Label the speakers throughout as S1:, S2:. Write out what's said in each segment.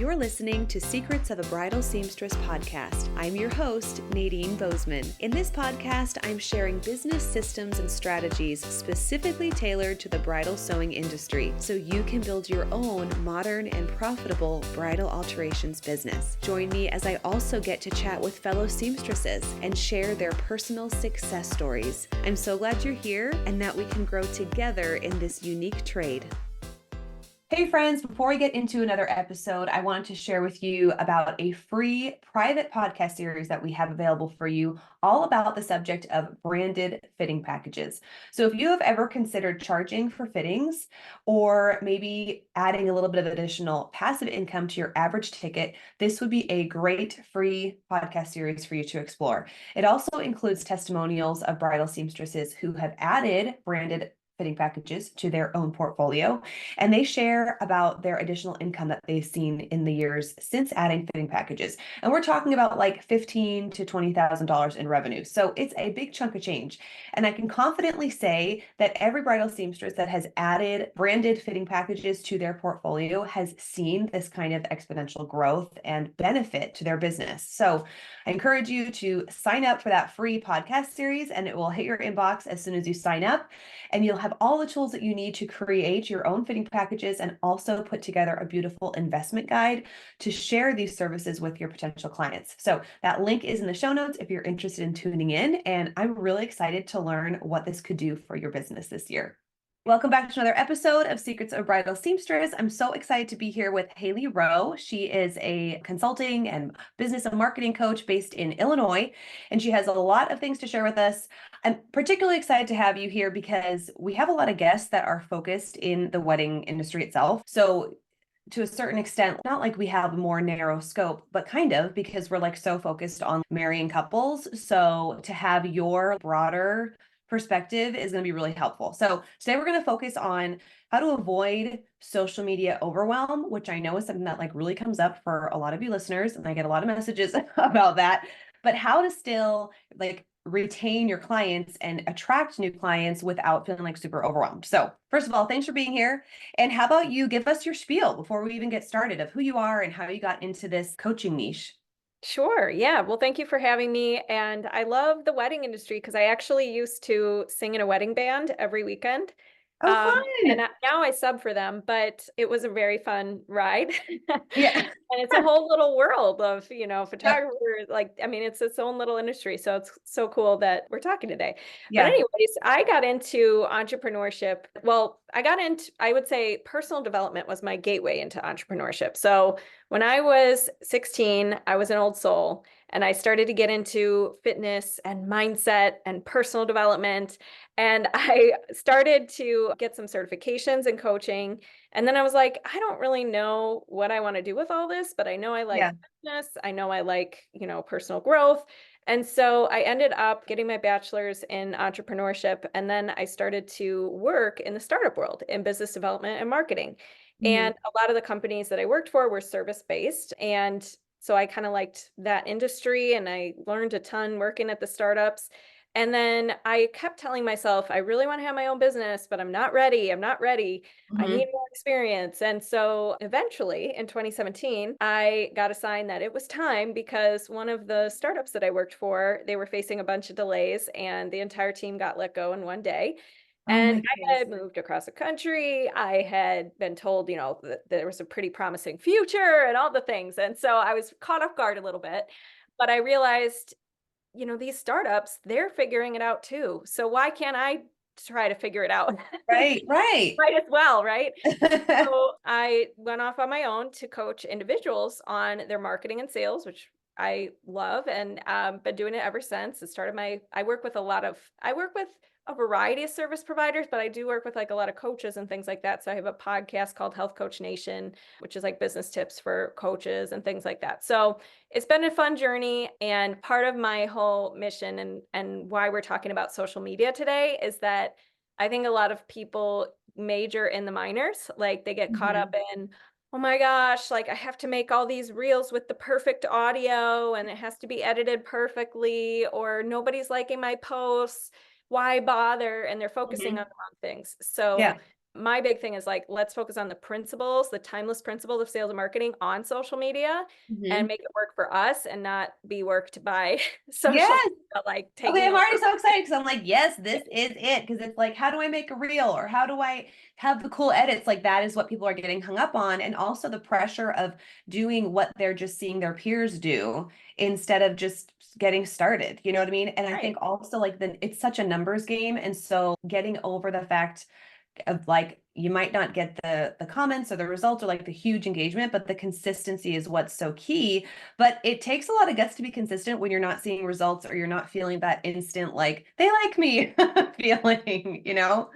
S1: You're listening to Secrets of a Bridal Seamstress podcast. I'm your host, Nadine Bozeman. In this podcast, I'm sharing business systems and strategies specifically tailored to the bridal sewing industry so you can build your own modern and profitable bridal alterations business. Join me as I also get to chat with fellow seamstresses and share their personal success stories. I'm so glad you're here and that we can grow together in this unique trade. Hey friends, before we get into another episode, I wanted to share with you about a free private podcast series that we have available for you, all about the subject of branded fitting packages. So if you have ever considered charging for fittings or maybe adding a little bit of additional passive income to your average ticket, this would be a great free podcast series for you to explore. It also includes testimonials of bridal seamstresses who have added branded fitting packages to their own portfolio, and they share about their additional income that they've seen in the years since adding fitting packages. And we're talking about like $15,000 to $20,000 in revenue. So it's a big chunk of change. And I can confidently say that every bridal seamstress that has added branded fitting packages to their portfolio has seen this kind of exponential growth and benefit to their business. So I encourage you to sign up for that free podcast series, and it will hit your inbox as soon as you sign up. And you'll have all the tools that you need to create your own fitting packages and also put together a beautiful investment guide to share these services with your potential clients. So that link is in the show notes if you're interested in tuning in. And I'm really excited to learn what this could do for your business this year. Welcome back to another episode of Secrets of Bridal Seamstress. I'm so excited to be here with Hailey Rowe. She is a consulting and business and marketing coach based in Illinois, and she has a lot of things to share with us. I'm particularly excited to have you here because we have a lot of guests that are focused in the wedding industry itself. So to a certain extent, not like we have a more narrow scope, but kind of, because we're like so focused on marrying couples. So to have your broader perspective is going to be really helpful. So today we're going to focus on how to avoid social media overwhelm, which I know is something that like really comes up for a lot of you listeners, and I get a lot of messages about that, but how to still like retain your clients and attract new clients without feeling like super overwhelmed. So first of all, thanks for being here. And how about you give us your spiel before we even get started of who you are and how you got into this coaching niche?
S2: Sure. Yeah. Well, thank you for having me. And I love the wedding industry because I actually used to sing in a wedding band every weekend.
S1: Oh,
S2: And
S1: fun.
S2: now I sub for them, but it was a very fun ride.
S1: Yeah.
S2: And it's a whole little world of,
S1: Yep.
S2: photographers. Like, I mean, it's its own little industry. So it's so cool that we're talking today. But
S1: Yeah.
S2: anyways, I got into entrepreneurship. Well, I would say personal development was my gateway into entrepreneurship. So when I was 16, I was an old soul and I started to get into fitness and mindset and personal development. And I started to get some certifications in coaching. And then I was like, I don't really know what I want to do with all this, but I know I like
S1: Yeah.
S2: business. I know I like, personal growth. And so I ended up getting my bachelor's in entrepreneurship. And then I started to work in the startup world in business development and marketing.
S1: Mhm.
S2: And a lot of the companies that I worked for were service-based. And so I kind of liked that industry and I learned a ton working at the startups. And then I kept telling myself, I really want to have my own business, but I'm not ready. I'm not ready. I need
S1: Mhm.
S2: more experience. And so eventually in 2017, I got a sign that it was time because one of the startups that I worked for, they were facing a bunch of delays and the entire team got let go in one day.
S1: Oh
S2: And
S1: my
S2: I
S1: goodness.
S2: had moved across the country. I had been told, that there was a pretty promising future and all the things. And so I was caught off guard a little bit, but I realized, these startups, they're figuring it out too. So why can't I try to figure it out?
S1: Right, right.
S2: Might as well, right? So I went off on my own to coach individuals on their marketing and sales, which I love and been doing it ever since. It started I work with a variety of service providers, but I do work with like a lot of coaches and things like that. So I have a podcast called Health Coach Nation, which is like business tips for coaches and things like that. So it's been a fun journey. And part of my whole mission and why we're talking about social media today is that I think a lot of people major in the minors, like they get caught up
S1: Mhm.
S2: in, oh my gosh, like I have to make all these reels with the perfect audio and it has to be edited perfectly, or nobody's liking my posts. Why bother? And they're focusing
S1: Mhm.
S2: on the wrong things. So
S1: Yeah.
S2: my big thing is like, let's focus on the principles, the timeless principles of sales and marketing on social media and
S1: Mhm.
S2: make it work for us and not be worked by social
S1: Yes.
S2: media, like
S1: Okay,
S2: taking
S1: I'm
S2: over.
S1: already so excited because I'm like, yes, this is it. Because it's like, how do I make a reel or how do I have the cool edits? Like, that is what people are getting hung up on. And also the pressure of doing what they're just seeing their peers do instead of just getting started. You know what I mean? And I
S2: Right.
S1: think also like it's such a numbers game. And so getting over the fact of like you might not get the comments or the results or like the huge engagement, but the consistency is what's so key. But it takes a lot of guts to be consistent when you're not seeing results or you're not feeling that instant like they like me feeling, you know.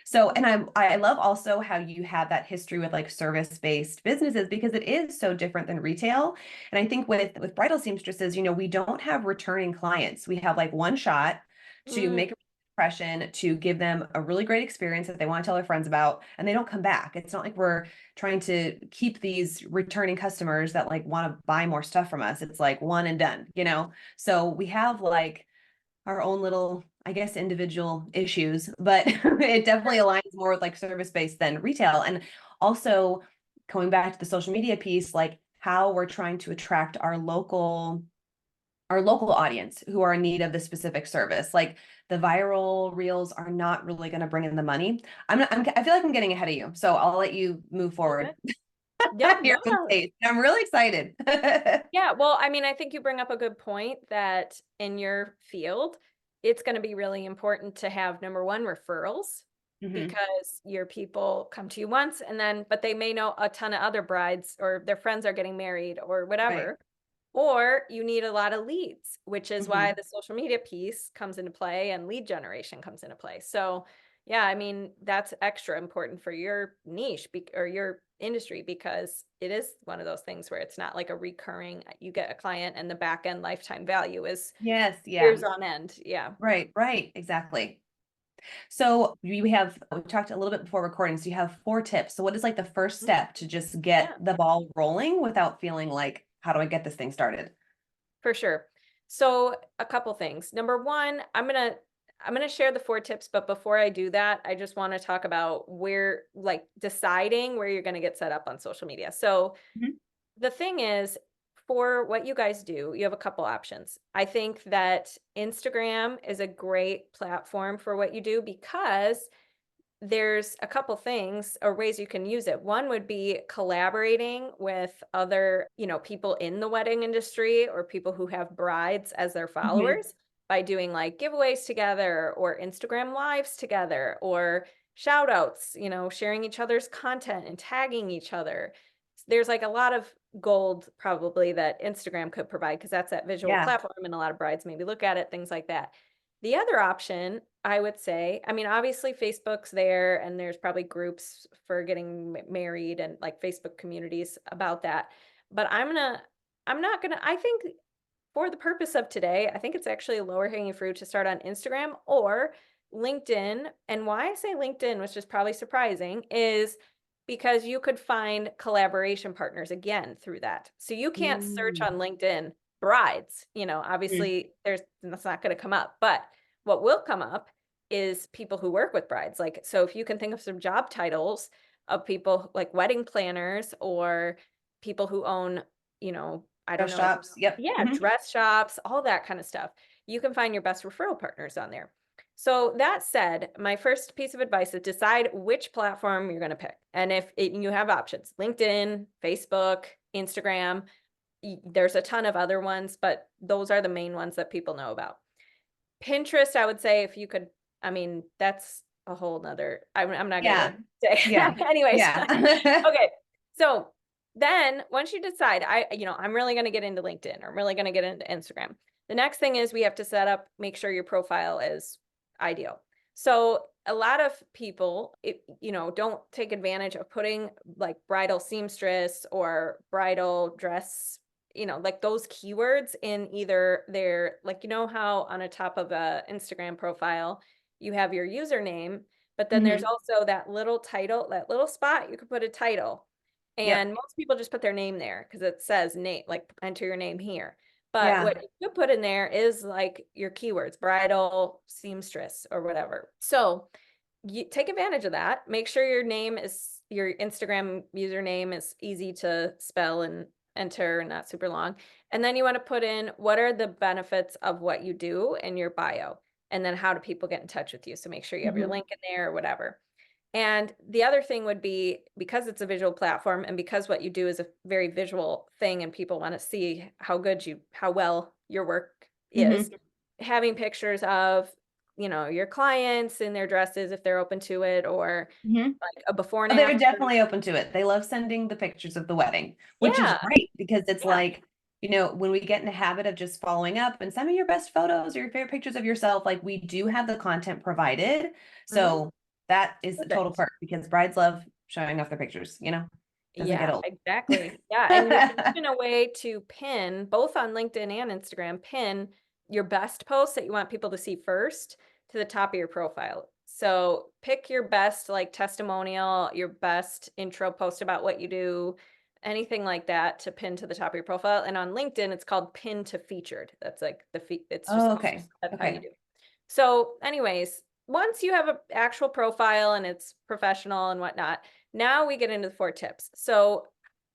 S1: So, and I love also how you have that history with like service-based businesses because it is so different than retail. And I think with bridal seamstresses, you know, we don't have returning clients. We have like one shot to
S2: Mm,
S1: make a impression, to give them a really great experience that they want to tell their friends about, and they don't come back. It's not like we're trying to keep these returning customers that like want to buy more stuff from us. It's like one and done, you know? So we have like our own little, I guess, individual issues, but it definitely aligns more with like service-based than retail. And also going back to the social media piece, like how we're trying to attract our local audience who are in need of the specific service. Like the viral reels are not really going to bring in the money. I feel like I'm getting ahead of you, so I'll let you move
S2: okay.
S1: forward
S2: Yep.
S1: here with
S2: No.
S1: Kate. I'm really excited.
S2: Yeah. Well, I mean, I think you bring up a good point that in your field, it's going to be really important to have number one, referrals,
S1: Mhm.
S2: because your people come to you once and then, but they may know a ton of other brides or their friends are getting married or
S1: Right.
S2: whatever. Or you need a lot of leads, which is why
S1: Mhm.
S2: the social media piece comes into play and lead generation comes into play. So, yeah, I mean, that's extra important for your niche or your industry because it is one of those things where it's not like a recurring, you get a client and the back end lifetime value is
S1: Yes, yeah.
S2: years on end. Yeah.
S1: Right, right, exactly. So we talked a little bit before recording, so you have 4 tips. So what is like the first
S2: Mhm.
S1: step to just get
S2: Yeah.
S1: the ball rolling without feeling like, how do I get this thing started?
S2: For sure. So a couple things. Number one, I'm gonna share the 4 tips, but before I do that, I just want to talk about where like deciding where you're gonna get set up on social media. So
S1: Mhm.
S2: the thing is, for what you guys do, you have a couple options. I think that Instagram is a great platform for what you do because there's a couple things or ways you can use it. One would be collaborating with other, people in the wedding industry or people who have brides as their
S1: Mhm.
S2: followers by doing like giveaways together or Instagram lives together or shout outs, sharing each other's content and tagging each other. There's like a lot of gold probably that Instagram could provide because that's that visual
S1: Yeah.
S2: platform and a lot of brides maybe look at it, things like that. The other option, I would say, I mean, obviously Facebook's there and there's probably groups for getting married and like Facebook communities about that. But I'm not gonna, I think for the purpose of today, I think it's actually a lower hanging fruit to start on Instagram or LinkedIn. And why I say LinkedIn, which is probably surprising, is because you could find collaboration partners again through that. So you can't search
S1: Mm.
S2: on LinkedIn brides,
S1: Mm.
S2: obviously that's not going to come up. But what will come up is people who work with brides. Like, so if you can think of some job titles of people like wedding planners or people who own, I don't
S1: Dress
S2: know,
S1: shops. Yep.
S2: yeah,
S1: Mhm.
S2: dress shops, all that kind of stuff. You can find your best referral partners on there. So that said, my first piece of advice is decide which platform you're going to pick. And you have options, LinkedIn, Facebook, Instagram, there's a ton of other ones, but those are the main ones that people know about. Pinterest, I would say if you could, I mean, that's a whole nother, I'm not going to
S1: Yeah.
S2: say.
S1: Yeah.
S2: Anyways,
S1: Yeah.
S2: okay. So then once you decide, I'm really going to get into LinkedIn or I'm really going to get into Instagram. The next thing is we have to make sure your profile is ideal. So a lot of people, don't take advantage of putting like bridal seamstress or bridal dress, like those keywords in either their, like, how on a top of a Instagram profile, you have your username, but then there's
S1: Mhm.
S2: also that little title, that little spot you could put a title.
S1: Yep.
S2: And most people just put their name there because it says name, like enter your name here. But
S1: Yeah.
S2: what you could put in there is like your keywords, bridal seamstress or whatever. So you take advantage of that. Make sure your Instagram username is easy to spell and enter and not super long. And then you want to put in what are the benefits of what you do in your bio, and then how do people get in touch with you. So make sure you have your
S1: Mhm.
S2: link in there or whatever. And the other thing would be, because it's a visual platform and because what you do is a very visual thing and people want to see how well your work is,
S1: Mhm.
S2: having pictures of, your clients in their dresses if they're open to it, or
S1: Mhm.
S2: like a before and
S1: Oh, they're
S2: after.
S1: definitely open to it. They love sending the pictures of the wedding, which is
S2: Yeah.
S1: great because it's
S2: Yeah.
S1: like, when we get in the habit of just following up and send me your best photos or your favorite pictures of yourself, like we do have the content provided.
S2: Hmm.
S1: So that is a total
S2: Perfect.
S1: perk because brides love showing off their pictures, doesn't get
S2: Yeah,
S1: old.
S2: exactly. Yeah. And there's even a way to pin, both on LinkedIn and Instagram, pin your best posts that you want people to see first to the top of your profile. So pick your best like testimonial, your best intro post about what you do, anything like that to pin to the top of your profile. And on LinkedIn, it's called pin to featured. That's like it's just,
S1: Oh, okay.
S2: that's how you
S1: Okay.
S2: do. So, anyways, once you have an actual profile and it's professional and whatnot, now we get into the 4 tips. So,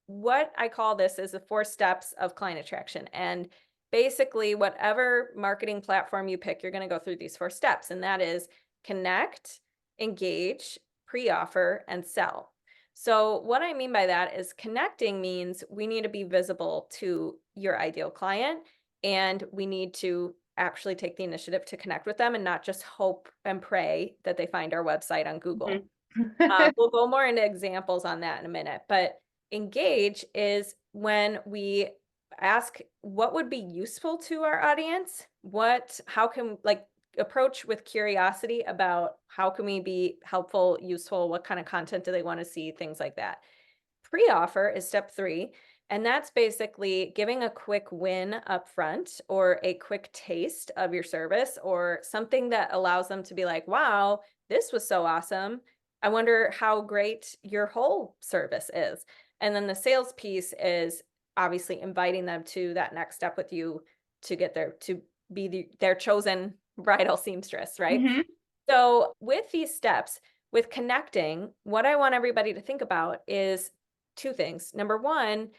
S2: what I call this is the 4 steps of client attraction. And basically, whatever marketing platform you pick, you're going to go through these 4 steps. And that is connect, engage, pre offer, and sell. So, what I mean by that is connecting means we need to be visible to your ideal client, and we need to actually take the initiative to connect with them and not just hope and pray that they find our website on Google.
S1: Mhm.
S2: We'll go more into examples on that in a minute, but engage is when we ask what would be useful to our audience, how can, like, approach with curiosity about how can we be helpful, useful, what kind of content do they want to see, things like that. Pre-offer is step 3, and that's basically giving a quick win up front or a quick taste of your service or something that allows them to be like, wow, this was so awesome. I wonder how great your whole service is. And then the sales piece is obviously inviting them to that next step with you to get there to be their chosen bridal seamstress, right?
S1: Mhm.
S2: So with these steps, with connecting, what I want everybody to think about is 2 things. Number one,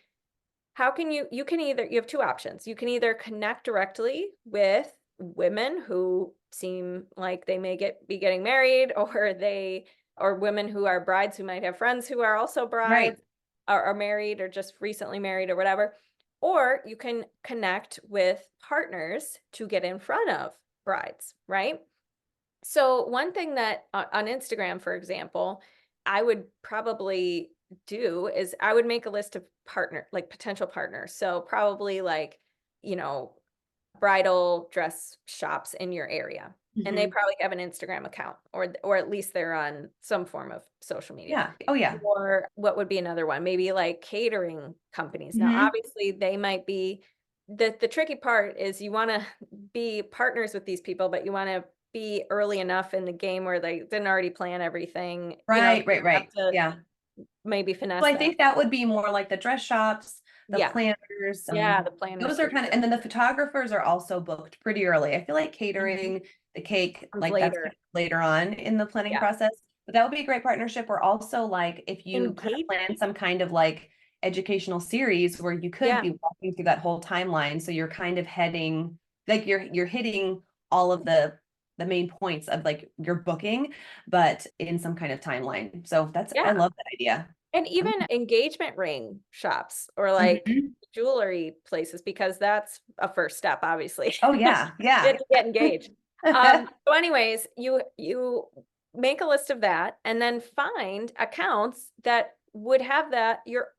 S2: how can you have 2 options. You can either connect directly with women who seem like they may be getting married, or women who are brides who might have friends who are also
S1: Right.
S2: brides, or are married or just recently married or whatever. Or you can connect with partners to get in front of brides, right? So one thing that on Instagram, for example, I would probably do is I would make a list of potential partners. So probably like, you know, bridal dress shops in your area. And they
S1: Mhm.
S2: probably have an Instagram account, or at least they're on some form of social media.
S1: Yeah. Oh, yeah.
S2: Or what would be another one? Maybe like catering companies. Now,
S1: Mhm.
S2: obviously they might be the tricky part is you want to be partners with these people, but you want to be early enough in the game where they didn't already plan everything,
S1: Right,
S2: so you
S1: right,
S2: have
S1: right.
S2: to
S1: Yeah.
S2: maybe
S1: So
S2: finesse
S1: I
S2: them.
S1: think that would be more like the dress shops, the
S2: Yeah.
S1: planners,
S2: Yeah, the planners
S1: those are
S2: for
S1: kind of,
S2: sure.
S1: and then the photographers are also booked pretty early. I feel like
S2: Mhm.
S1: catering, the cake,
S2: Comes
S1: like that's kind
S2: later.
S1: of later on in the planning
S2: Yeah.
S1: process. But that would be a great partnership. Or also like if you kind of
S2: Engage.
S1: plan some kind of like educational series where you could
S2: Yeah.
S1: be walking through that whole timeline. So you're kind of heading, like you're hitting all of the main points of like your booking, but in some kind of timeline. So I
S2: Yeah.
S1: love that idea.
S2: And even engagement ring shops or like
S1: Mhm.
S2: jewelry places, because that's a first step, obviously.
S1: Oh yeah,
S2: You
S1: yeah.
S2: have to get engaged. So anyways, you make a list of that and then find accounts that would have that your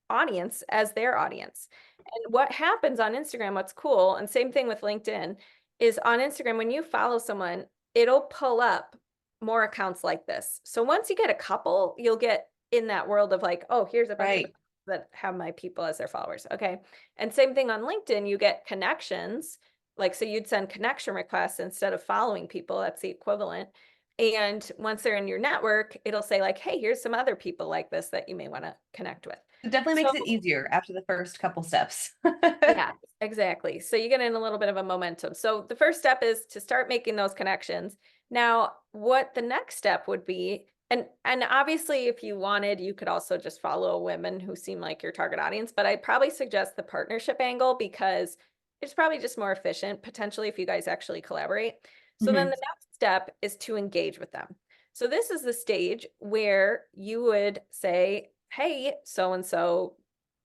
S2: audience as their audience. And what happens on Instagram, what's cool, and same thing with LinkedIn, is on Instagram, when you follow someone, it'll pull up more accounts like this. So once you get a couple, you'll get in that world of like, oh, here's a bunch of
S1: Right.
S2: that have my people as their followers. Okay. And same thing on LinkedIn, you get connections. Like, so you'd send connection requests instead of following people. That's the equivalent. And once they're in your network, it'll say, like, hey, here's some other people like this that you may want to connect with.
S1: It definitely
S2: So,
S1: makes it easier after the first couple steps.
S2: yeah, exactly. So you get in a little bit of a momentum. So the first step is to start making those connections. Now, what the next step would be, and obviously if you wanted, you could also just follow women who seem like your target audience, but I'd probably suggest the partnership angle because it's probably just more efficient, potentially if you guys actually collaborate. So then the next step is to engage with them. So this is the stage where you would say, hey, so and so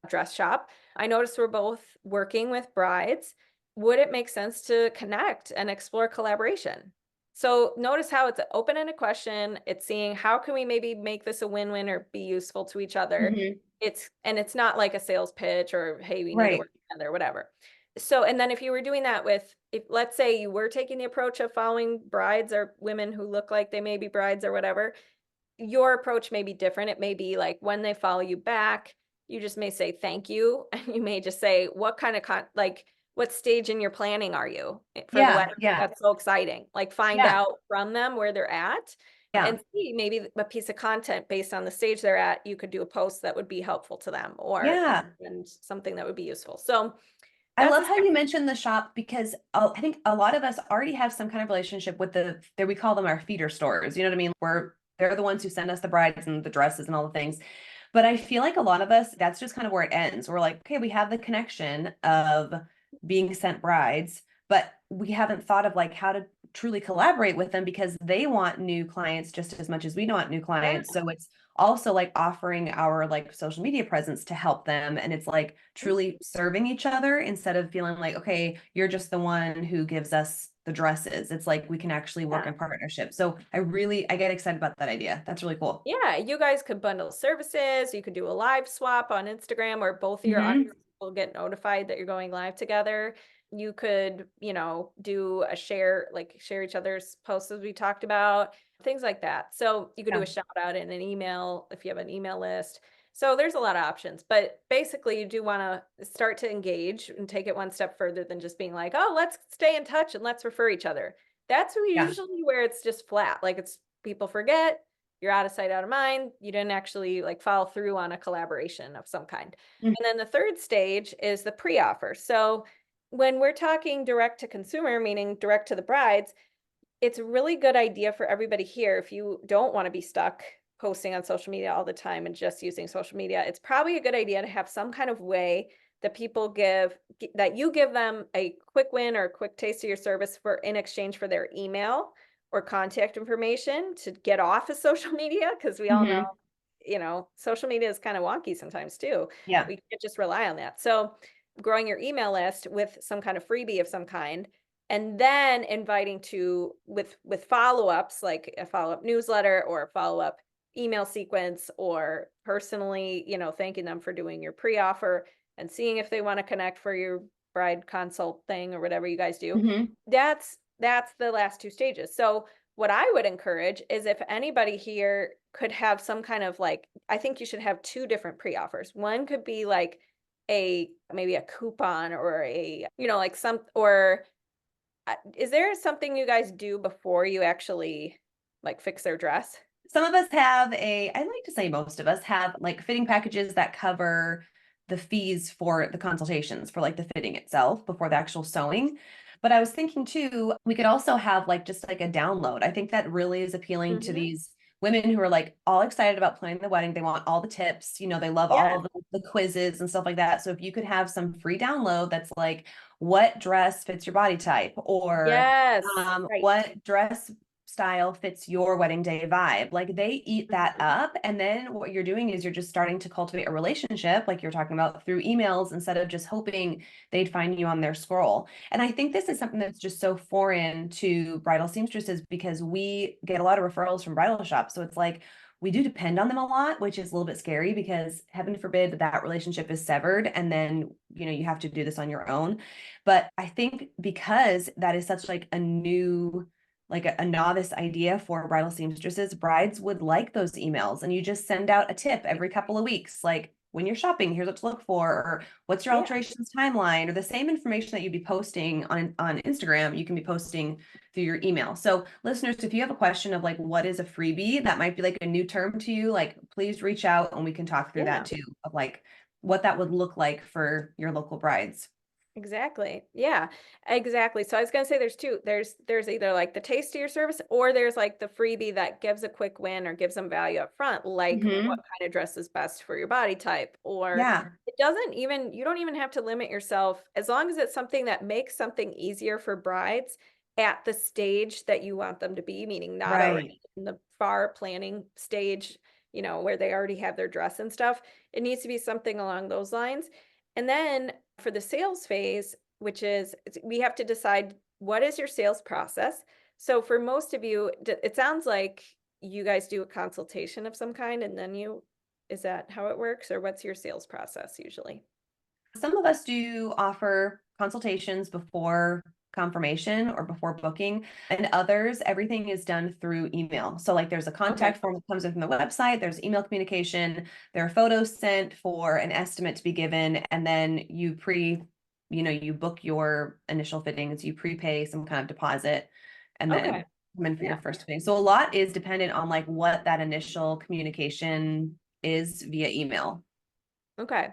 S2: dress shop, I noticed we're both working with brides. Would it make sense to connect and explore collaboration? So notice how it's an open-ended question. It's seeing how can we maybe make this a win-win or be useful to each other.
S1: Mm-hmm.
S2: It's not like a sales pitch or hey, we need to
S1: Right.
S2: work together, whatever. So, and then if you were doing that with, if let's say you were taking the approach of following brides or women who look like they may be brides or whatever, your approach may be different. It may be like when they follow you back, you just may say thank you. And you may just say, what kind of like what stage in your planning are you for the
S1: Yeah.
S2: wedding?
S1: Yeah.
S2: That's so exciting. Like find
S1: Yeah.
S2: out from them where they're at
S1: Yeah.
S2: and see maybe a piece of content based on the stage they're at. You could do a post that would be helpful to them or
S1: Yeah.
S2: and something that would be useful. So
S1: I
S2: that's
S1: love
S2: a
S1: how you mentioned the shop because I think a lot of us already have some kind of relationship with there we call them our feeder stores. You know what I mean? Where they're the ones who send us the brides and the dresses and all the things. But I feel like a lot of us, that's just kind of where it ends. We're like, okay, we have the connection of being sent brides, but we haven't thought of like how to truly collaborate with them because they want new clients just as much as we want new
S2: yeah.
S1: clients. So it's also like offering our like social media presence to help them. And it's like truly serving each other instead of feeling like, okay, you're just the one who gives us the dresses. It's like we can actually work
S2: Yeah.
S1: in partnership. So I get excited about that idea. That's really cool.
S2: Yeah, you guys could bundle services. You could do a live swap on Instagram where both of your
S1: Hmm.
S2: audience will get notified that you're going live together. You could, do a share, like share each other's posts as we talked about, things like that. So you could do
S1: Yeah.
S2: a shout out in an email if you have an email list. So there's a lot of options, but basically you do want to start to engage and take it one step further than just being like, oh, let's stay in touch and let's refer each other. That's
S1: Yeah.
S2: usually where it's just flat. Like it's people forget, you're out of sight, out of mind. You didn't actually like follow through on a collaboration of some kind.
S1: Mm.
S2: And then the third stage is the pre-offer. So when we're talking direct to consumer, meaning direct to the brides, it's a really good idea for everybody here. If you don't want to be stuck posting on social media all the time and just using social media, it's probably a good idea to have some kind of way that that you give them a quick win or a quick taste of your service for in exchange for their email or contact information to get off of social media because we all know,
S1: Hmm.
S2: social media is kind of wonky sometimes too.
S1: Yeah.
S2: We can't just rely on that. So growing your email list with some kind of freebie of some kind and then inviting to with follow-ups like a follow-up newsletter or a follow-up email sequence or personally thanking them for doing your pre-offer and seeing if they want to connect for your bride consult thing or whatever you guys do.
S1: Hmm.
S2: That's the last two stages. So what I would encourage is if anybody here could have some kind of like, I think you should have two different pre-offers. One could be like maybe a coupon or like some or is there something you guys do before you actually like fix their dress?
S1: Some of us have I like to say most of us have like fitting packages that cover the fees for the consultations for like the fitting itself before the actual sewing. But I was thinking too, we could also have like just like a download. I think that really is appealing to
S2: Mhm.
S1: these women who are like all excited about planning the wedding. They want all the tips, they love
S2: Yeah.
S1: all the quizzes and stuff like that. So if you could have some free download that's like, what dress fits your body type, or
S2: Yes. Right.
S1: what dress style fits your wedding day vibe. Like they eat that
S2: Mhm.
S1: up. And then what you're doing is you're just starting to cultivate a relationship, like you're talking about through emails, instead of just hoping they'd find you on their scroll. And I think this is something that's just so foreign to bridal seamstresses because we get a lot of referrals from bridal shops. So it's like, we do depend on them a lot, which is a little bit scary because heaven forbid that relationship is severed and then, you have to do this on your own. But I think because that is such like a new like a novice idea for bridal seamstresses, brides would like those emails. And you just send out a tip every couple of weeks, like when you're shopping, here's what to look for, or what's your
S2: Yeah.
S1: alterations timeline, or the same information that you'd be posting on Instagram, you can be posting through your email. So listeners, if you have a question of like what is a freebie, that might be like a new term to you, like please reach out and we can talk through that
S2: Yeah.
S1: too, of like what that would look like for your local brides.
S2: Exactly. Yeah, exactly. So I was gonna say there's two. There's either like the taste of your service or there's like the freebie that gives a quick win or gives them value up front, like what
S1: Hmm.
S2: kind of dress is best for your body type. Or
S1: Yeah.
S2: it doesn't even, you don't even have to limit yourself as long as it's something that makes something easier for brides at the stage that you want them to be, meaning not
S1: Right.
S2: already in the far planning stage, where they already have their dress and stuff. It needs to be something along those lines. And then for the sales phase, which is we have to decide what is your sales process. So for most of you, it sounds like you guys do a consultation of some kind and then is that how it works, or what's your sales process usually?
S1: Some of us do offer consultations before confirmation or before booking, and others, everything is done through email. So, like, there's a
S2: Okay.
S1: contact form that comes in from the website, there's email communication, there are photos sent for an estimate to be given, and then you book your initial fittings, you prepay some kind of deposit, and
S2: Okay.
S1: then come in for your
S2: Yeah.
S1: first fitting. So, a lot is dependent on like what that initial communication is via email.
S2: Okay.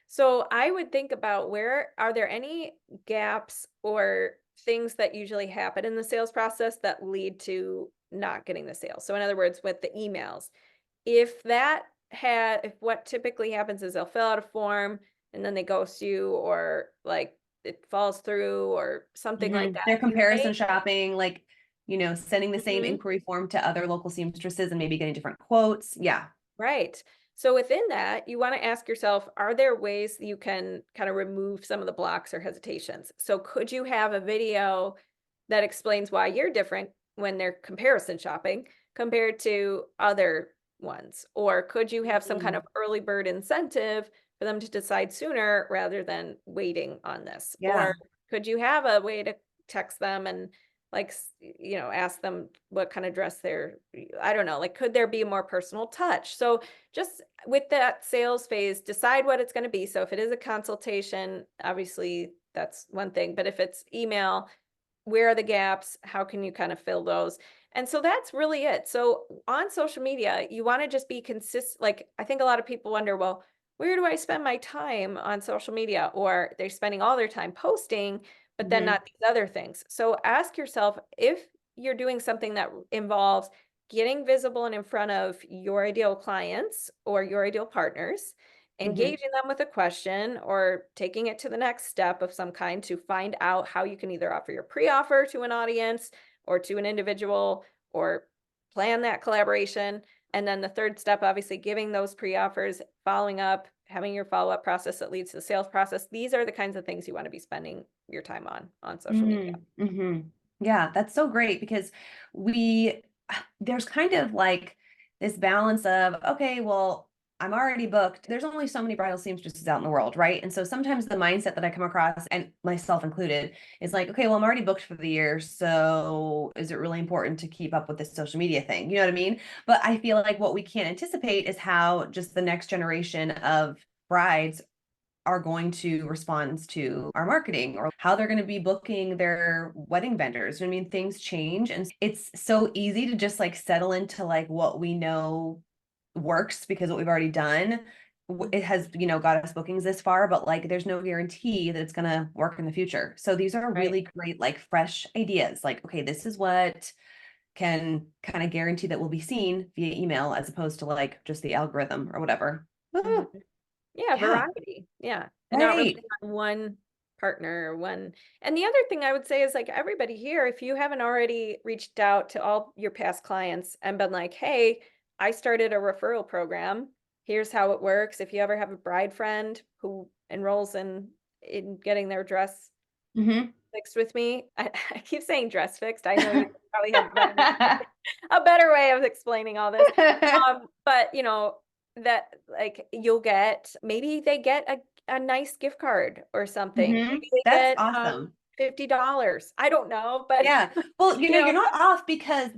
S2: So I would think about, where are there any gaps or things that usually happen in the sales process that lead to not getting the sale? So in other words, with the emails, if what typically happens is they'll fill out a form and then they ghost you, or like it falls through or something like that.
S1: They're
S2: You
S1: comparison
S2: may.
S1: shopping, like, sending the same
S2: Mhm.
S1: inquiry form to other local seamstresses and maybe getting different quotes. Yeah.
S2: Right. So within that, you want to ask yourself, are there ways that you can kind of remove some of the blocks or hesitations? So could you have a video that explains why you're different when they're comparison shopping compared to other ones? Or could you have some kind
S1: Mhm.
S2: of early bird incentive for them to decide sooner rather than waiting on this? Or
S1: Yeah.
S2: could you have a way to text them and like, ask them what kind of dress I don't know, like, could there be a more personal touch? So just with that sales phase, decide what it's going to be. So if it is a consultation, obviously that's one thing, but if it's email, where are the gaps? How can you kind of fill those? And so that's really it. So on social media, you want to just be consistent. Like, I think a lot of people wonder, well, where do I spend my time on social media? Or they're spending all their time posting, but then
S1: Hmm.
S2: not these other things. So ask yourself, if you're doing something that involves getting visible and in front of your ideal clients or your ideal partners,
S1: Hmm.
S2: engaging them with a question or taking it to the next step of some kind to find out how you can either offer your pre-offer to an audience or to an individual, or plan that collaboration. And then the third step, obviously giving those pre-offers, following up, having your follow-up process that leads to the sales process. These are the kinds of things you want to be spending your time on social media.
S1: Hmm. Yeah, that's so great because we there's kind of like this balance of, okay, well, I'm already booked. There's only so many bridal seamstresses out in the world, right? And so sometimes the mindset that I come across, and myself included, is like, okay, well, I'm already booked for the year. So is it really important to keep up with this social media thing? You know what I mean? But I feel like what we can't anticipate is how just the next generation of brides are going to respond to our marketing, or how they're going to be booking their wedding vendors. I mean, things change, and it's so easy to just like settle into like what we know works because what we've already done.
S2: Mhm.
S1: It has, got us bookings this far, but like there's no guarantee that it's going to work in the future. So these are
S2: Right.
S1: really great, like fresh ideas. Like, okay, this is what can kind of guarantee that we'll be seen via email as opposed to like just the algorithm or whatever.
S2: Mhm.
S1: Oh,
S2: Yeah,
S1: yeah,
S2: variety. Yeah. And not
S1: right.
S2: relying on one partner or one. And the other thing I would say is, like, everybody here, if you haven't already reached out to all your past clients and been like, "Hey, I started a referral program. Here's how it works. If you ever have a bride friend who enrolls in getting their dress
S1: Hmm.
S2: fixed with me." I keep saying dress fixed. I know you probably have a better way of explaining all this. But that, like, you'll get, maybe they get a nice gift card or something.
S1: Hmm.
S2: Maybe they
S1: That's
S2: get
S1: awesome.
S2: $50. I don't know, but
S1: Yeah. Well,
S2: you
S1: you're
S2: know,
S1: not off because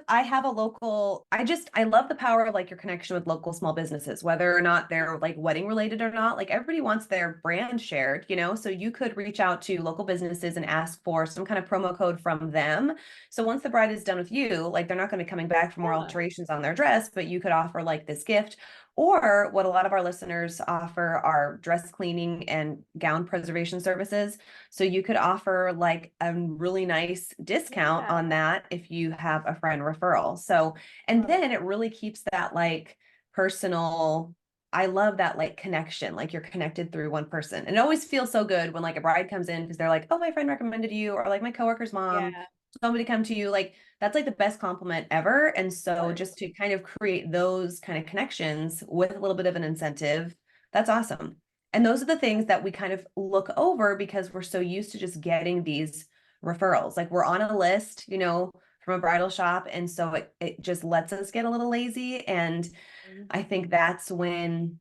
S1: I have a local, I love the power of like your connection with local small businesses, whether or not they're like wedding related or not. Like everybody wants their brand shared, so you could reach out to local businesses and ask for some kind of promo code from them. So once the bride is done with you, like they're not going to be coming back for more
S2: yeah.
S1: alterations on their dress, but you could offer like this gift. Or what a lot of our listeners offer are dress cleaning and gown preservation services. So you could offer like a really nice discount
S2: Yeah.
S1: on that if you have a friend referral. So, and then it really keeps that like personal. I love that like connection, like you're connected through one person. And it always feels so good when like a bride comes in because they're like, oh, my friend recommended you, or like my coworker's mom,
S2: Yeah.
S1: somebody come to you. Like that's like the best compliment ever. And so
S2: Course.
S1: just to kind of create those kind of connections with a little bit of an incentive, that's awesome. And those are the things that we kind of look over because we're so used to just getting these referrals. Like we're on a list, from a bridal shop. And so it just lets us get a little lazy. And
S2: Mhm.
S1: I think that's when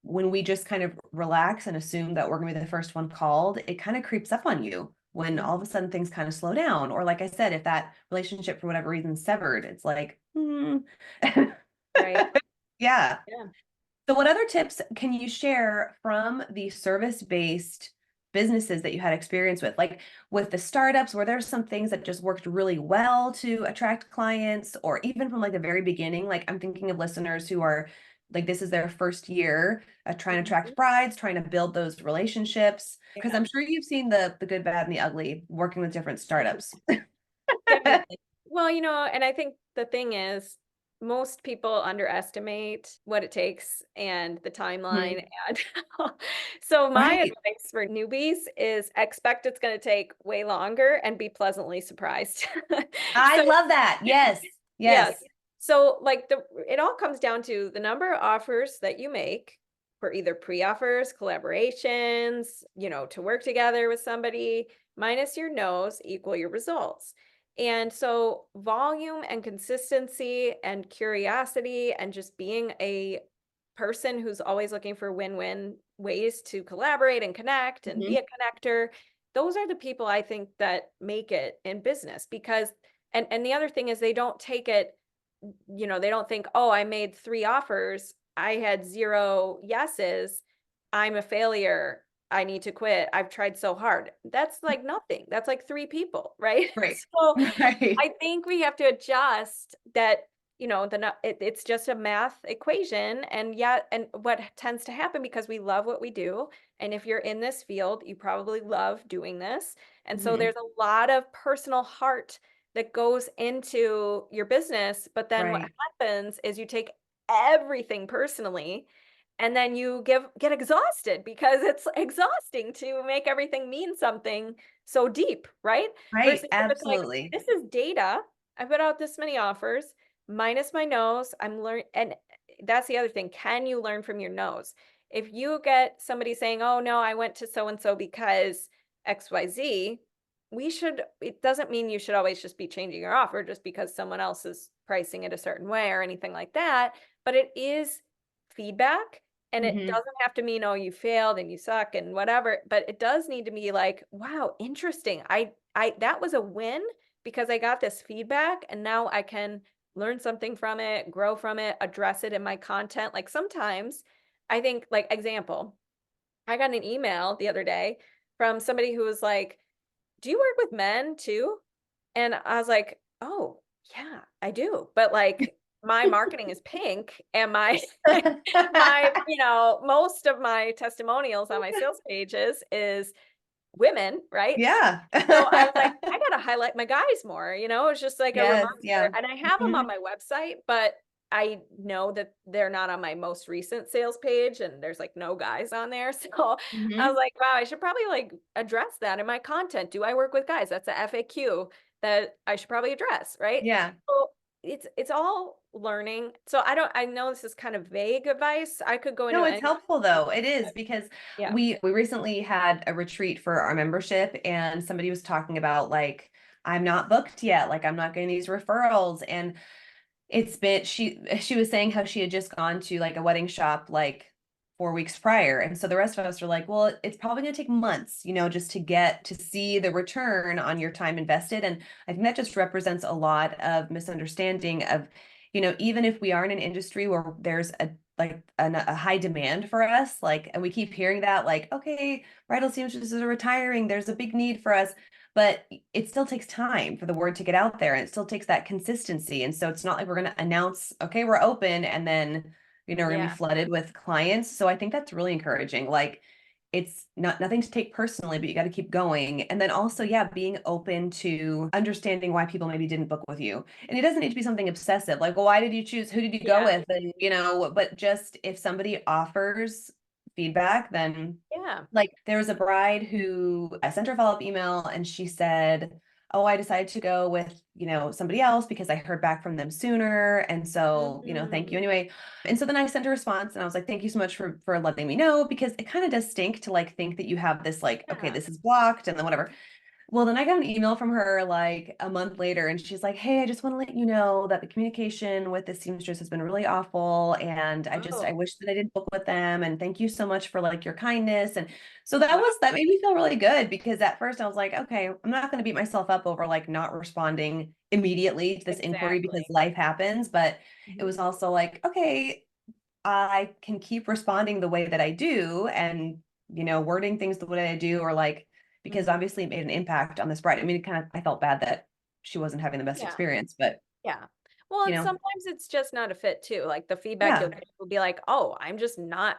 S1: we just kind of relax and assume that we're going to be the first one called, it kind of creeps up on you when all of a sudden things kind of slow down. Or like I said, if that relationship for whatever reason severed, it's like,
S2: Right.
S1: yeah.
S2: Yeah.
S1: So what other tips can you share from the service-based businesses that you had experience with? Like with the startups, were there some things that just worked really well to attract clients, or even from like the very beginning? Like I'm thinking of listeners who are like, this is their first year trying to
S2: Mhm.
S1: attract brides, trying to build those relationships. Because
S2: Yeah.
S1: I'm sure you've seen the good, bad, and the ugly working with different startups.
S2: Definitely. Well, and I think the thing is, most people underestimate what it takes and the timeline.
S1: Mhm.
S2: And so, my
S1: Right.
S2: advice for newbies is expect it's going to take way longer and be pleasantly surprised.
S1: I
S2: So,
S1: love that. Yes.
S2: yes.
S1: Yes.
S2: So, like, it all comes down to the number of offers that you make for either pre-offers, collaborations, to work together with somebody, minus your no's equal your results. And so volume and consistency and curiosity and just being a person who's always looking for win-win ways to collaborate and connect and be
S1: Mhm.
S2: a connector, those are the people I think that make it in business. Because and the other thing is they don't take it, they don't think, "Oh, I made 3 offers. I had 0 yeses. I'm a failure. I need to quit. I've tried so hard." That's like nothing. That's like 3 people, right?
S1: Right.
S2: So,
S1: Right.
S2: I think we have to adjust that, it's just a math equation, and yeah, and what tends to happen because we love what we do, and if you're in this field, you probably love doing this, and so
S1: Mhm.
S2: there's a lot of personal heart that goes into your business, but then what
S1: Right.
S2: happens is you take everything personally, and then you get exhausted because it's exhausting to make everything mean something so deep, right?
S1: Right.
S2: Versus if it's like,
S1: Absolutely.
S2: this is data. I put out this many offers, minus my no's. I'm learning, and that's the other thing. Can you learn from your no's? If you get somebody saying, "Oh no, I went to so and so because XYZ," it doesn't mean you should always just be changing your offer just because someone else is pricing it a certain way or anything like that. But it is feedback, and it
S1: Mhm.
S2: doesn't have to mean, oh, you failed and you suck and whatever. But it does need to be like, wow, interesting. That was a win because I got this feedback and now I can learn something from it, grow from it, address it in my content. Like sometimes I think, like, example, I got an email the other day from somebody who was like, "Do you work with men too?" And I was like, "Oh, yeah, I do." But like my marketing is pink and my most of my testimonials on my sales pages is women, right?
S1: Yeah.
S2: So I was like, I gotta highlight my guys more, it's just like a
S1: Yes.
S2: reminder.
S1: Yeah.
S2: And I have them
S1: Mhm.
S2: on my website, but I know that they're not on my most recent sales page and there's like no guys on there. So I was
S1: Mhm.
S2: like, wow, I should probably like address that in my content. Do I work with guys? That's a FAQ that I should probably address, right?
S1: Yeah.
S2: So it's all learning. So I know this is kind of vague advice. I could go
S1: No,
S2: into
S1: it's
S2: any,
S1: helpful though. It is because
S2: yeah.
S1: we recently had a retreat for our membership and somebody was talking about like I'm not booked yet, like I'm not getting these referrals and it's been she was saying how she had just gone to like a wedding shop like 4 weeks prior. And so the rest of us were like, well, it's probably gonna take months, just to get to see the return on your time invested. And I think that just represents a lot of misunderstanding of, even if we are in an industry where there's a high demand for us, like, and we keep hearing that, like, okay, bridal seamstresses are retiring, there's a big need for us, but it still takes time for the word to get out there and it still takes that consistency. And so it's not like we're going to announce, okay, we're open and then are going to be
S2: Yeah.
S1: flooded with clients. So I think that's really encouraging. Like it's nothing to take personally, but you got to keep going. And then also, yeah, being open to understanding why people maybe didn't book with you. And it doesn't need to be something obsessive, like, well, why did you choose? Who did you go
S2: Yeah.
S1: with? And but just if somebody offers feedback, then
S2: Yeah.
S1: like there was a bride who I sent her a follow-up email and she said, oh, I decided to go with, somebody else because I heard back from them sooner. And so, thank you
S2: Mhm.
S1: anyway. And so then I sent a response and I was like, thank you so much for letting me know, because it kind of does stink to like think that you have this like, okay,
S2: Yeah.
S1: this is blocked and then whatever. Well, then I got an email from her like a month later, and she's like, hey, I just want to let you know that the communication with the seamstress has been really awful. And I
S2: Oh,
S1: wish that I didn't book with them. And thank you so much for like your kindness. And so
S2: wow.
S1: that made me feel really good, because at first I was like, okay, I'm not going to beat myself up over like not responding immediately to this inquiry because
S2: Exactly.
S1: life happens. But it
S2: Mhm.
S1: was also like, okay, I can keep responding the way that I do and, wording things the way I do, or like, because
S2: Mhm.
S1: obviously it made an impact on this bride. I mean, I felt bad that she wasn't having the best
S2: Yeah.
S1: experience, but,
S2: Yeah. Well,
S1: you
S2: and
S1: know,
S2: sometimes it's just not a fit too. Like the feedback you'll
S1: yeah,
S2: get will be like, "Oh, I'm just not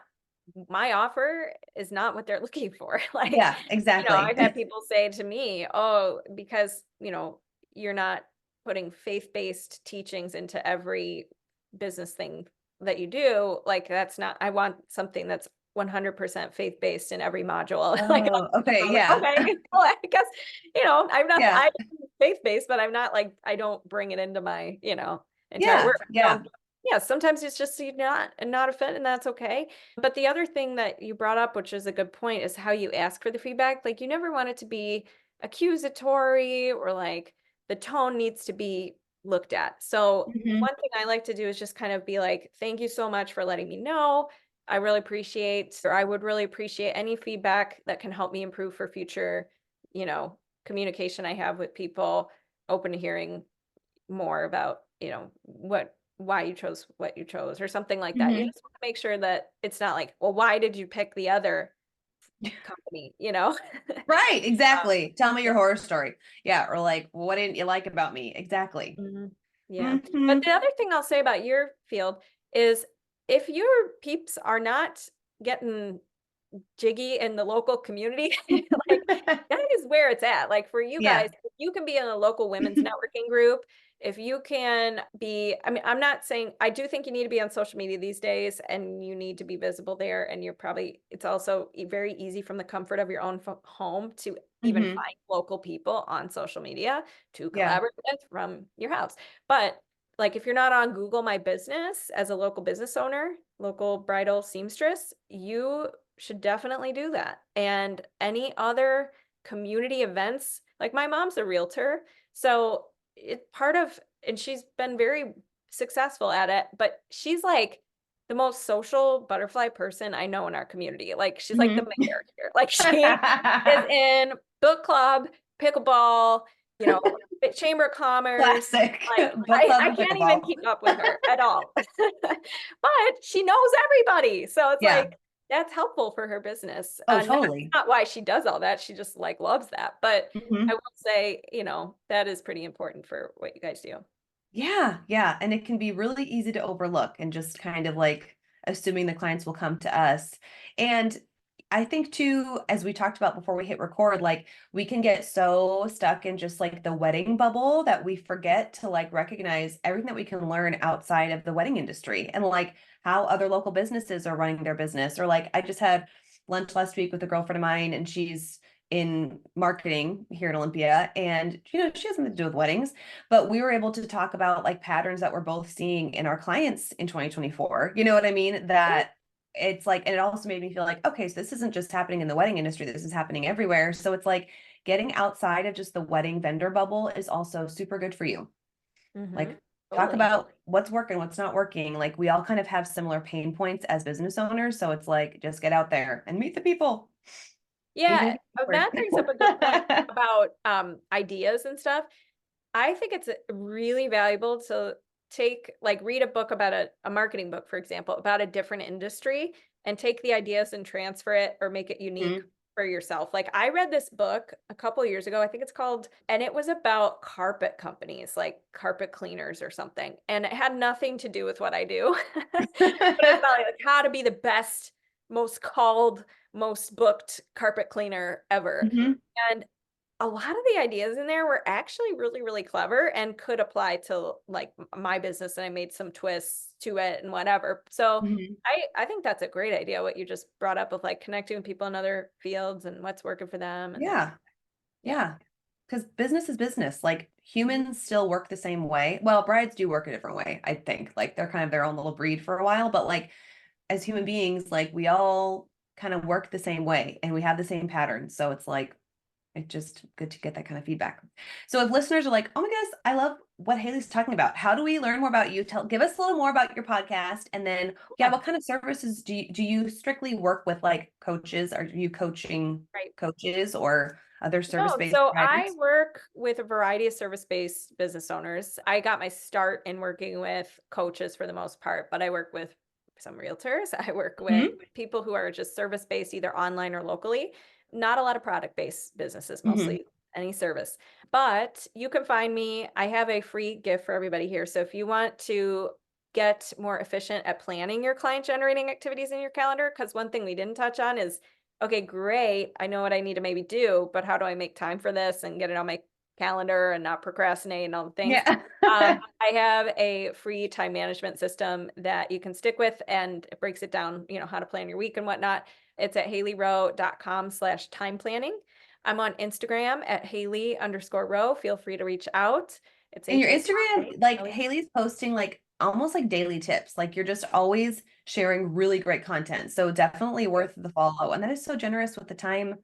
S2: my offer is not what they're looking for." Like,
S1: yeah, exactly.
S2: I've had people say to me, "Oh, because, you're not putting faith-based teachings into every business thing that you do, like that's not I want something that's 100% faith-based in every module." Like,
S1: Oh, okay.
S2: I'm like,
S1: Yeah.
S2: "Okay, well, I guess, I'm not
S1: Yeah.
S2: I faith-based, but I'm not like I don't bring it into my, entire
S1: Yeah.
S2: work."
S1: Yeah.
S2: Yeah, sometimes it's just you're not a fit and that's okay. But the other thing that you brought up, which is a good point, is how you ask for the feedback. Like you never want it to be accusatory or like the tone needs to be looked at. So
S1: Hmm.
S2: one thing I like to do is just kind of be like, thank you so much for letting me know. I really appreciate, or I would really appreciate any feedback that can help me improve for future, you know, communication I have with people, open to hearing more about, why you chose what you chose or something like that. You
S1: Hmm.
S2: just want to make sure that it's not like, well, why did you pick the other company,
S1: Right.
S2: Um,
S1: Exactly. Tell me
S2: yeah.
S1: your horror story. Yeah. Or like, what didn't you like about me? Exactly.
S2: Mhm. Yeah.
S1: Hmm.
S2: But the other thing I'll say about your field is if your peeps are not getting jiggy in the local community, like that is where it's at. Like for you
S1: Yeah.
S2: guys, if you can be in a local women's networking group, if you can be, I mean, I'm not saying I do think you need to be on social media these days and you need to be visible there. And it's also very easy from the comfort of your own home to even
S1: Hmm.
S2: find local people on social media to
S1: Yeah.
S2: collaborate with from your house. But like if you're not on Google My Business as a local business owner, local bridal seamstress, you should definitely do that. And any other community events, like my mom's a realtor, so it part of, and she's been very successful at it, but she's like the most social butterfly person I know in our community. Like she's like the
S1: Hmm.
S2: mayor here. Like she is in book club, pickleball, you know, chamber of commerce.
S1: Classic
S2: Like
S1: book club
S2: I
S1: and
S2: can't even
S1: pickleball.
S2: keep up with her at all. But she knows everybody. So it's
S1: Yeah.
S2: like that's helpful for her business.
S1: Oh,
S2: Not,
S1: totally.
S2: not why she does all that. She just like loves that. But I
S1: Hmm.
S2: will say, that is pretty important for what you guys do.
S1: Yeah, yeah. And it can be really easy to overlook and just kind of like assuming the clients will come to us. And I think too, as we talked about before we hit record, like we can get so stuck in just like the wedding bubble that we forget to like recognize everything that we can learn outside of the wedding industry, and like how other local businesses are running their business. Or like I just had lunch last week with a girlfriend of mine, and she's in marketing here in Olympia, and she has something to do with weddings, but we were able to talk about like patterns that we're both seeing in our clients in 2024. You know what I mean?
S2: Yeah.
S1: That it's like, and it also made me feel like, okay, so this isn't just happening in the wedding industry, this is happening everywhere. So it's like getting outside of just the wedding vendor bubble is also super good for you.
S2: Mm-hmm.
S1: Like talk
S2: Totally.
S1: about what's working, what's not working. Like we all kind of have similar pain points as business owners. So it's like, just get out there and meet the people, even
S2: Yeah.
S1: if
S2: Oh,
S1: you're
S2: that brings up a good point
S1: awkward.
S2: about ideas and stuff. I think it's really valuable to read a book about a marketing book, for example, about a different industry and take the ideas and transfer it or make it unique
S1: Mhm.
S2: for yourself. Like I read this book a couple years ago, I think it's called, and it was about carpet companies, like carpet cleaners or something. And it had nothing to do with what I do. But it's about like how to be the best, most called, most booked carpet cleaner ever.
S1: Mhm.
S2: And a lot of the ideas in there were actually really, really clever and could apply to like my business. And I made some twists to it and whatever. So
S1: Mhm.
S2: I think that's a great idea, what you just brought up of like connecting with people in other fields and what's working for them. And
S1: Yeah.
S2: yeah.
S1: Yeah. Because business is business. Like
S2: Mhm.
S1: humans still work the same way. Well, brides do work a different way, I think. Like they're kind of their own little breed for a while, but like as human beings, like we all kind of work the same way and we have the same patterns. So it's like it's just good to get that kind of feedback. So if listeners are like, "Oh my goodness, I love what Hailey's talking about. How do we learn more about you? Give us a little more about your podcast." And then, yeah,
S2: Yeah.
S1: what kind of services do you strictly work with like coaches? Are you coaching
S2: Right.
S1: coaches or other
S2: No,
S1: service-based
S2: so I
S1: providers?
S2: work with a variety of service-based business owners. I got my start in working with coaches for the most part, but I work with some realtors. I work with
S1: Hmm.
S2: people who are just service-based, either online or locally. Not a lot of product-based businesses,
S1: Hmm.
S2: mostly any service. But you can find me. I have a free gift for everybody here. So if you want to get more efficient at planning your client generating activities in your calendar, because one thing we didn't touch on is okay, great. I know what I need to maybe do, but how do I make time for this and get it on my calendar and not procrastinate and all the things?
S1: Yeah.
S2: I have a free time management system that you can stick with and it breaks it down, how to plan your week and whatnot. It's at haleyrowe.com/time planning. I'm on Instagram at Hailey_rowe. Feel free to reach out. It's
S1: And your
S2: HALEY.
S1: Instagram, like Haley's posting like almost like daily tips. Like you're just always sharing really great content. So definitely worth the follow. And that is so generous with the time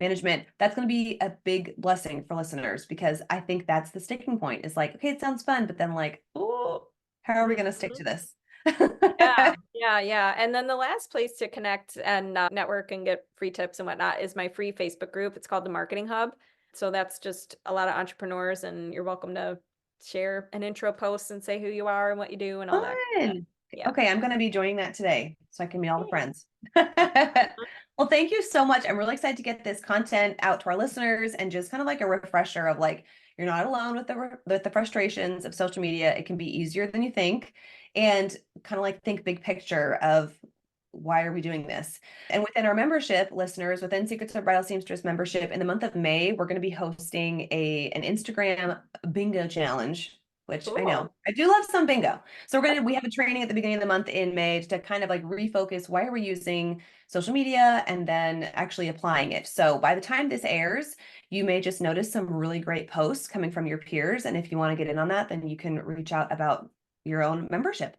S1: management. That's going to be a big blessing for listeners because I think that's the sticking point. Is like, okay, it sounds fun, but then like, oh, how are we going to stick
S2: Mhm.
S1: to this?
S2: Yeah, yeah, yeah. And then the last place to connect and network and get free tips and whatnot is my free Facebook group. It's called the Marketing Hub. So that's just a lot of entrepreneurs, and you're welcome to share an intro post and say who you are and what you do and all that kind of stuff.
S1: Fun.
S2: Yeah.
S1: Okay, I'm going to be joining that today so I can meet all the
S2: Yeah.
S1: friends. Well, thank you so much. I'm really excited to get this content out to our listeners and just kind of like a refresher of like you're not alone with the frustrations of social media. It can be easier than you think, and kind of like think big picture of why are we doing this? And within our membership, listeners, within Secrets of Bridal Seamstress membership, in the month of May, we're going to be hosting an Instagram bingo challenge, which I know
S2: Cool.
S1: I do love some bingo. So we have a training at the beginning of the month in May to kind of like refocus why are we using social media and then actually applying it. So by the time this airs, you may just notice some really great posts coming from your peers. And if you want to get in on that, then you can reach out about your own membership.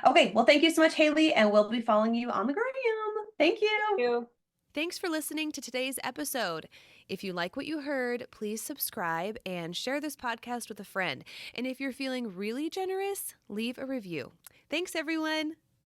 S1: Okay, well, thank you so much, Hailey, and we'll be following you on the gram. Thank you.
S2: You.
S1: Thanks for listening to today's episode. If you like what you heard, please subscribe and share this podcast with a friend. And if you're feeling really generous, leave a review. Thanks, everyone.